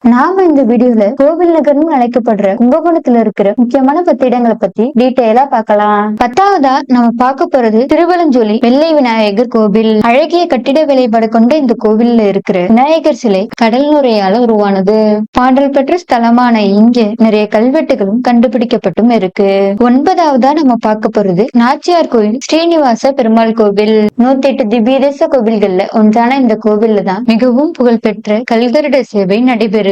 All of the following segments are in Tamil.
நாம இந்த வீடியோல கோவில் நகர்னு அழைக்கப்படுற கும்பகோணத்துல இருக்கிற முக்கியமான 10 இடங்களை பத்தி டீட்டெயிலா பார்க்கலாம். 10வதா நம்ம பார்க்க போறது திருவலஞ்சோலி வெள்ளை விநாயகர் கோவில். அழகிய கட்டிட வேலைப்பாடு கொண்ட இந்த கோவில்ல இருக்கிற விநாயகர் சிலை கடல் நுரையால உருவானது. பாடல் பெற்ற ஸ்தலமான இங்க நிறைய கல்வெட்டுகளும் கண்டுபிடிக்கப்பட்டும் இருக்கு. 9வதா நம்ம பார்க்க போறது நாச்சியார் கோவில் ஸ்ரீனிவாச பெருமாள் கோவில். 108 திவ்யதேச கோவில்கள்ல ஒன்றான இந்த கோவில்ல தான் மிகவும் புகழ்பெற்ற கல்கருட சேவை நடைபெறுது.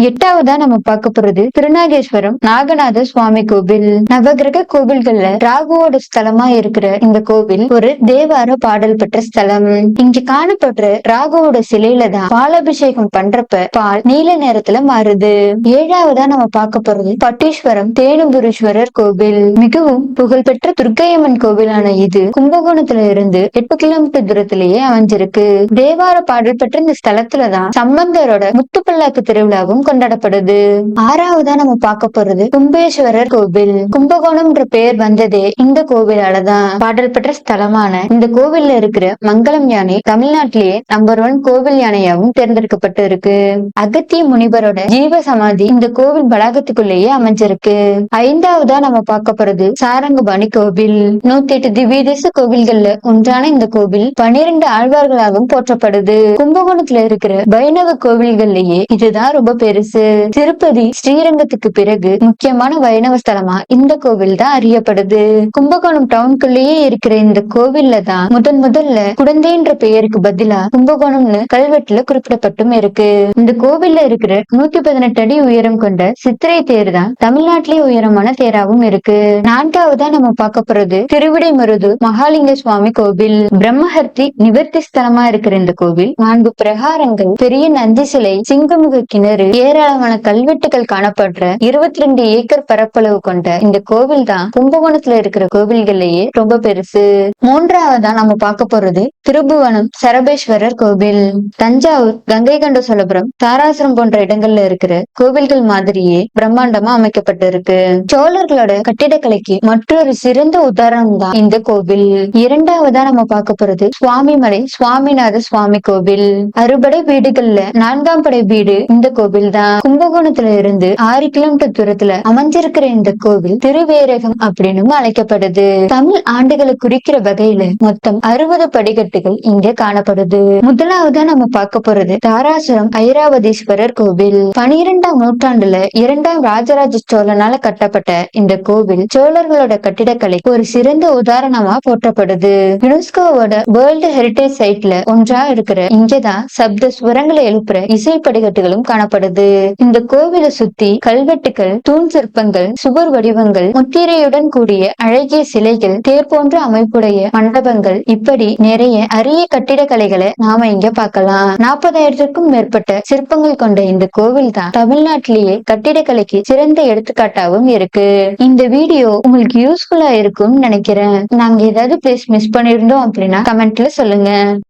8வதா நம்ம பார்க்க போறது திருநாகேஸ்வரம் நாகநாத சுவாமி கோவில். நவகிரக கோவில்கள்ல ராகுவோட ஸ்தலமா இருக்கிற இந்த கோவில் ஒரு தேவார பாடல் பெற்ற ஸ்தலம். இங்க காணப்படுற ராகுவோட சிலையில தான் பாலாபிஷேகம் பண்றப்ப பால் நீல நேரத்துல மாறுது. 7வதா நம்ம பார்க்க போறது பட்டீஸ்வரம் தேனுபுரீஸ்வரர் கோவில். மிகவும் புகழ்பெற்ற துர்க்கையம்மன் கோவிலான இது கும்பகோணத்துல இருந்து 8 கிலோமீட்டர் தூரத்திலேயே அமைஞ்சிருக்கு. தேவார பாடல் பெற்ற இந்த ஸ்தலத்துலதான் சம்பந்தரோட முத்துப்பல்லாக்கு திருவிழாவும் கொண்டாடப்படுது. 6வதா நம்ம பார்க்க போறது கும்பேஸ்வரர் கோவில். கும்பகோணம்ன்ற பெயர் வந்ததே இந்த கோவிலாலதான். பாடல் பெற்ற ஸ்தலமான இந்த கோவில்ல இருக்கிற மங்களம் யானை தமிழ்நாட்டிலேயே நம்பர் 1 கோவில் யானையாவும் தேர்ந்தெடுக்கப்பட்டு இருக்கு. அகத்திய முனிவரோட ஜீவ சமாதி இந்த கோவில் வளாகத்துக்குள்ளேயே அமைஞ்சிருக்கு. 5வதா நம்ம பார்க்க போறது சாரங்கபாணி கோவில். 108 திவ்யதேச கோவில்கள்ல ஒன்றான இந்த கோவில் 12 ஆழ்வார்களாகவும் போற்றப்படுது. கும்பகோணத்துல இருக்கிற வைணவ கோவில்கள்லயே இதுதான் ரொம்ப பெருசு. திருப்பதி ஸ்ரீரங்கத்துக்கு பிறகு முக்கியமான வைணவ ஸ்தலமா இந்த கோவில் தான் அறியப்படுது. கும்பகோணம் டவுனுக்குள்ளேயே இருக்கிற இந்த கோவில்ல தான் முதல்ல குடந்தைன்ற பெயருக்கு பதிலா கும்பகோணம்னு கல்வெட்டுல குறிப்பிடப்பட்டும் இருக்கு. இந்த கோவில்ல இருக்கிற 118 அடி உயரம் கொண்ட சித்திரை தேர் தான் தமிழ்நாட்டிலேயே உயரமான தேராவும் இருக்கு. 4வதா நம்ம பார்க்க போறது திருவிடைமருதூர் மகாலிங்க சுவாமி கோவில். பிரம்மஹர்த்தி நிவர்த்தி ஸ்தலமா இருக்கிற இந்த கோவில் 4 பிரகாரங்கள், பெரிய நந்தி சிலை, சிங்கமுக கிணறு, ஏராளமான கல்வெட்டுகள் காணப்படுற 22 ஏக்கர் பரப்பளவு கொண்ட இந்த கோவில் தான் கும்பகோணத்துல இருக்கிற கோவில்கள்லயே ரொம்ப பெருசு. 3வதா நம்ம பார்க்க போறது திருபுவனம் சரபேஸ்வரர் கோவில். தஞ்சாவூர், கங்கை கொண்ட சோழபுரம், தாராசுரம் போன்ற இடங்கள்ல இருக்கிற கோவில்கள் மாதிரியே பிரம்மாண்டமா அமைக்கப்பட்டிருக்கு. சோழர்களோட கட்டிடக்கலைக்கு மற்றொரு சிறந்த உதாரணம் தான் இந்த கோவில். 2வதா நம்ம பார்க்க போறது சுவாமிமலை சுவாமிநாத சுவாமி கோவில். அறுபடை வீடுகள்ல 4ஆம் படை வீடு இந்த கோவில் தான். கும்பகோணத்துல இருந்து 6 கிலோமீட்டர் தூரத்துல அமைஞ்சிருக்கிற இந்த கோவில் திருவேரகம் அப்படின்னு அழைக்கப்படுது. தமிழ் ஆண்டுகளை குறிக்கிற வகையில மொத்தம் 60 படிக்கட்டுகள் இங்க காணப்படுது. முதலாவதா நம்ம பார்க்க போறது தாராசுரம் ஐராவதீஸ்வரர் கோவில். 12ஆம் நூற்றாண்டுல 2ஆம் ராஜராஜ சோழனால கட்டப்பட்ட இந்த கோவில் சோழர்களோட கட்டிடக்கலை ஒரு சிறந்த உதாரணமா போற்றப்படுது. யுனெஸ்கோவோட வேர்ல்டு ஹெரிடேஜ் சைட்ல ஒன்றா இருக்கிற இங்கதான் சப்த சுரங்களை எழுப்புற இசை படிக்கட்டுகளும் காணப்படுது. இந்த கோவிலை சுத்தி கல்வெட்டுகள், தூண் சிற்பங்கள், சுவர் வடிவங்கள், முத்திரையுடன் கூடிய அழகிய சிலைகள், தேர் போன்ற அமைப்புடைய மண்டபங்கள், இப்படி நிறைய அரிய கட்டிடக்கலைகளை நாம இங்க பார்க்கலாம். 40,000க்கும் மேற்பட்ட சிற்பங்கள் கொண்ட இந்த கோவில் தான் தமிழ்நாட்டிலேயே கட்டிடக்கலைக்கு சிறந்த எடுத்துக்காட்டாகவும் இருக்கு. இந்த வீடியோ உங்களுக்கு யூஸ்ஃபுல்லா இருக்கும்னு நினைக்கிறேன். நாங்க ஏதாவது பிளேஸ் மிஸ் பண்ணிருந்தோம் அப்படின்னா கமெண்ட்ல சொல்லுங்க.